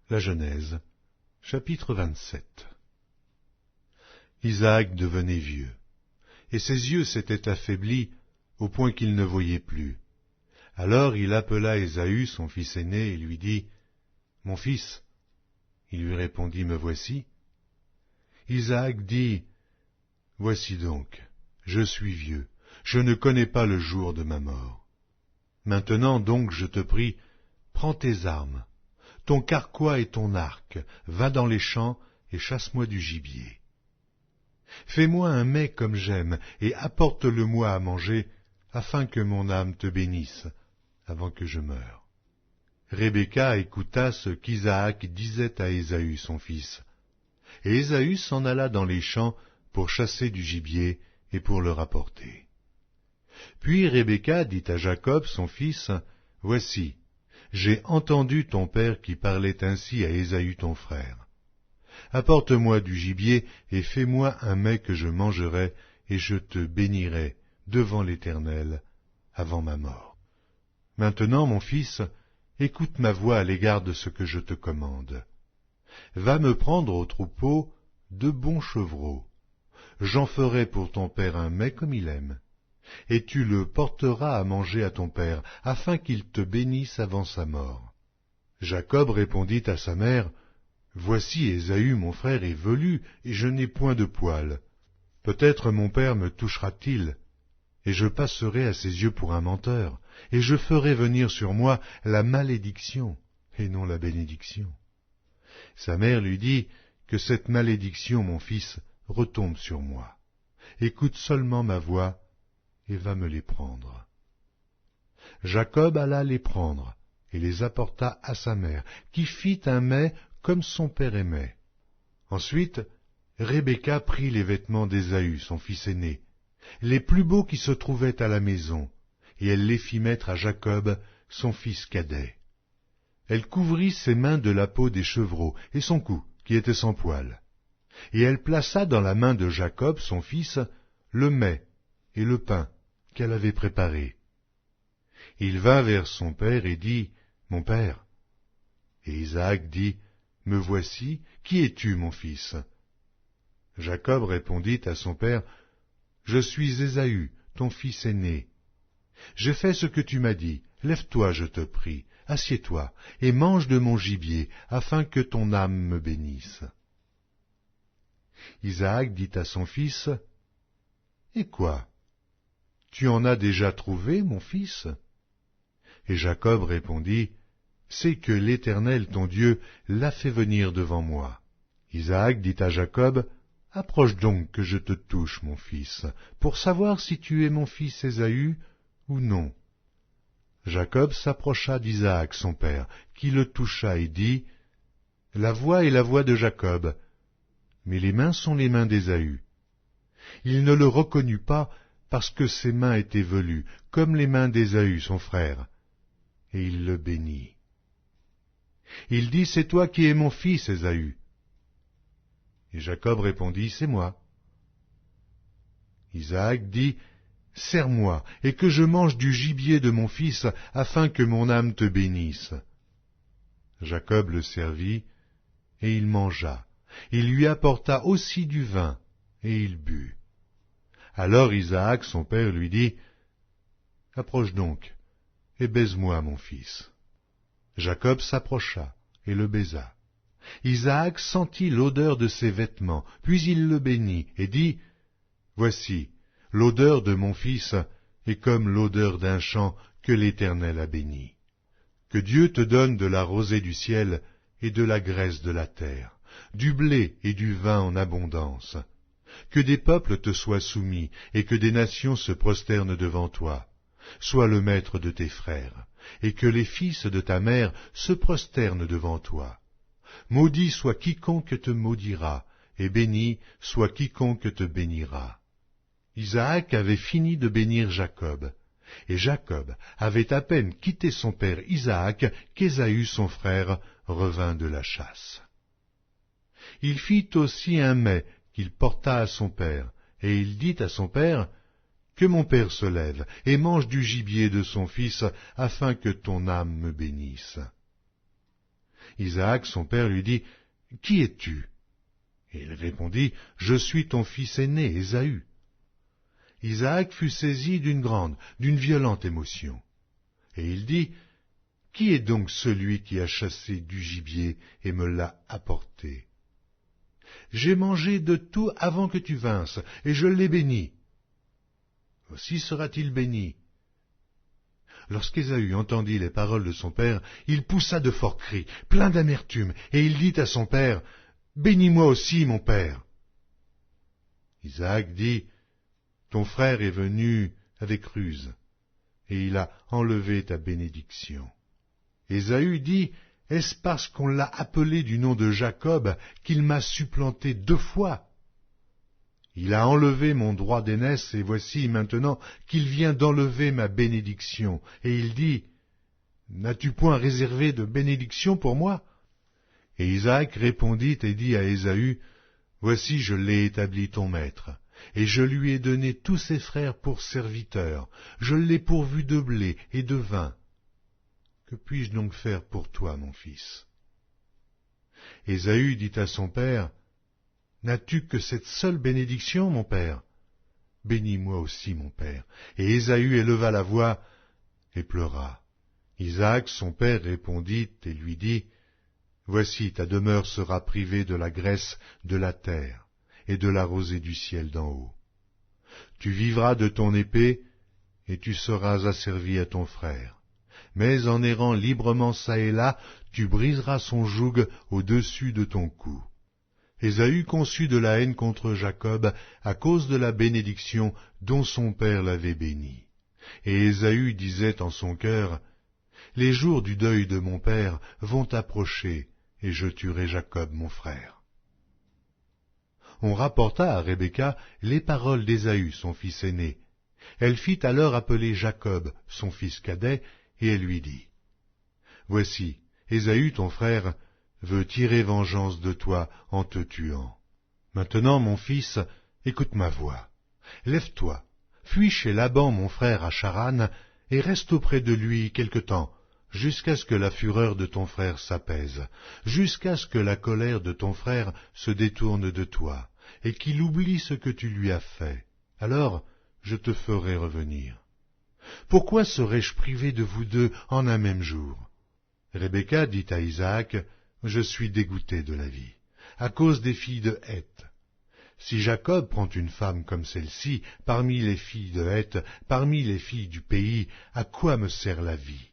La Genèse, chapitre 27. Isaac devenait vieux, et ses yeux s'étaient affaiblis au point qu'il ne voyait plus. Alors il appela Ésaü, son fils aîné, et lui dit, « Mon fils ?» Il lui répondit, « Me voici. » Isaac dit, « Voici donc, je suis vieux, je ne connais pas le jour de ma mort. Maintenant donc, je te prie, prends tes armes, ton carquois et ton arc, va dans les champs et chasse-moi du gibier. Fais-moi un mets comme j'aime, et apporte-le-moi à manger, afin que mon âme te bénisse, avant que je meure. » Rebecca écouta ce qu'Isaac disait à Ésaü son fils. Et Ésaü s'en alla dans les champs pour chasser du gibier et pour le rapporter. Puis Rebecca dit à Jacob son fils, « Voici, j'ai entendu ton père qui parlait ainsi à Ésaü ton frère. Apporte-moi du gibier et fais-moi un mets que je mangerai, et je te bénirai devant l'Éternel avant ma mort. Maintenant, mon fils, écoute ma voix à l'égard de ce que je te commande. Va me prendre au troupeau 2 bons chevreaux. J'en ferai pour ton père un mets comme il aime, et tu le porteras à manger à ton père, afin qu'il te bénisse avant sa mort. » Jacob répondit à sa mère, « Voici Ésaü mon frère est velu, et je n'ai point de poil. Peut-être mon père me touchera-t-il, et je passerai à ses yeux pour un menteur, et je ferai venir sur moi la malédiction, et non la bénédiction. » Sa mère lui dit, « Que cette malédiction, mon fils, retombe sur moi. Écoute seulement ma voix, et va me les prendre. » Jacob alla les prendre, et les apporta à sa mère, qui fit un mets comme son père aimait. Ensuite, Rebecca prit les vêtements d'Ésaü, son fils aîné, les plus beaux qui se trouvaient à la maison, et elle les fit mettre à Jacob, son fils cadet. Elle couvrit ses mains de la peau des chevreaux, et son cou, qui était sans poil. Et elle plaça dans la main de Jacob, son fils, le mets et le pain qu'elle avait préparé. Il vint vers son père et dit, « Mon père. » Et Isaac dit, « Me voici, qui es-tu, mon fils ?» Jacob répondit à son père, « Je suis Ésaü, ton fils aîné. J'ai fait ce que tu m'as dit, lève-toi, je te prie, assieds-toi, et mange de mon gibier, afin que ton âme me bénisse. » Isaac dit à son fils, « Et quoi? Tu en as déjà trouvé, mon fils ?» Et Jacob répondit, « C'est que l'Éternel, ton Dieu, l'a fait venir devant moi. » Isaac dit à Jacob, « Approche donc que je te touche, mon fils, pour savoir si tu es mon fils Ésaü ou non. » Jacob s'approcha d'Isaac son père, qui le toucha et dit, « La voix est la voix de Jacob, mais les mains sont les mains d'Ésaü. » Il ne le reconnut pas, parce que ses mains étaient velues, comme les mains d'Ésaü son frère, et il le bénit. Il dit, « C'est toi qui es mon fils, Ésaü. » Et Jacob répondit, « C'est moi. » Isaac dit, « Serre-moi, et que je mange du gibier de mon fils, afin que mon âme te bénisse. » Jacob le servit, et il mangea. Il lui apporta aussi du vin, et il but. Alors Isaac, son père, lui dit, « Approche donc, et baise-moi, mon fils. » Jacob s'approcha, et le baisa. Isaac sentit l'odeur de ses vêtements, puis il le bénit, et dit, « Voici, l'odeur de mon fils est comme l'odeur d'un champ que l'Éternel a béni. Que Dieu te donne de la rosée du ciel et de la graisse de la terre, du blé et du vin en abondance. Que des peuples te soient soumis et que des nations se prosternent devant toi. Sois le maître de tes frères, et que les fils de ta mère se prosternent devant toi. Maudit soit quiconque te maudira, et béni soit quiconque te bénira. » Isaac avait fini de bénir Jacob, et Jacob avait à peine quitté son père Isaac qu'Ésaü son frère revint de la chasse. Il fit aussi un mets qu'il porta à son père, et il dit à son père, « Que mon père se lève et mange du gibier de son fils, afin que ton âme me bénisse. » Isaac, son père, lui dit, « Qui es-tu » Et il répondit, « Je suis ton fils aîné, Ésaü. » Isaac fut saisi d'une violente émotion. Et il dit, « Qui est donc celui qui a chassé du gibier et me l'a apporté? J'ai mangé de tout avant que tu vinsses, et je l'ai béni. Aussi sera-t-il béni. » Lorsqu'Ésaü entendit les paroles de son père, il poussa de forts cris, plein d'amertume, et il dit à son père, « Bénis-moi aussi, mon père. » Isaac dit, « Ton frère est venu avec ruse, et il a enlevé ta bénédiction. » Ésaü dit, « Est-ce parce qu'on l'a appelé du nom de Jacob qu'il m'a supplanté 2 fois? Il a enlevé mon droit d'aînesse, et voici maintenant qu'il vient d'enlever ma bénédiction. Et il dit, « N'as-tu point réservé de bénédiction pour moi ?» Et Isaac répondit et dit à Ésaü, « Voici je l'ai établi ton maître, et je lui ai donné tous ses frères pour serviteurs, je l'ai pourvu de blé et de vin. Que puis-je donc faire pour toi, mon fils ?» Ésaü dit à son père, « N'as-tu que cette seule bénédiction, mon père? Bénis-moi aussi, mon père. » Et Ésaü éleva la voix et pleura. Isaac, son père, répondit et lui dit, « Voici ta demeure sera privée de la graisse de la terre et de la rosée du ciel d'en haut. Tu vivras de ton épée, et tu seras asservi à ton frère. Mais en errant librement çà et là, tu briseras son joug au-dessus de ton cou. » Ésaü conçut de la haine contre Jacob à cause de la bénédiction dont son père l'avait béni. Et Ésaü disait en son cœur, « Les jours du deuil de mon père vont approcher, et je tuerai Jacob mon frère. » On rapporta à Rebecca les paroles d'Ésaü, son fils aîné. Elle fit alors appeler Jacob, son fils cadet, et elle lui dit, « Voici, Ésaü ton frère veut tirer vengeance de toi en te tuant. Maintenant, mon fils, écoute ma voix. Lève-toi, fuis chez Laban mon frère à Charan, et reste auprès de lui quelque temps, jusqu'à ce que la fureur de ton frère s'apaise, jusqu'à ce que la colère de ton frère se détourne de toi, et qu'il oublie ce que tu lui as fait. Alors je te ferai revenir. Pourquoi serais-je privé de vous deux en un même jour ?» Rebecca dit à Isaac, « Je suis dégoûtée de la vie, à cause des filles de Heth. Si Jacob prend une femme comme celle-ci, parmi les filles de Heth, parmi les filles du pays, à quoi me sert la vie?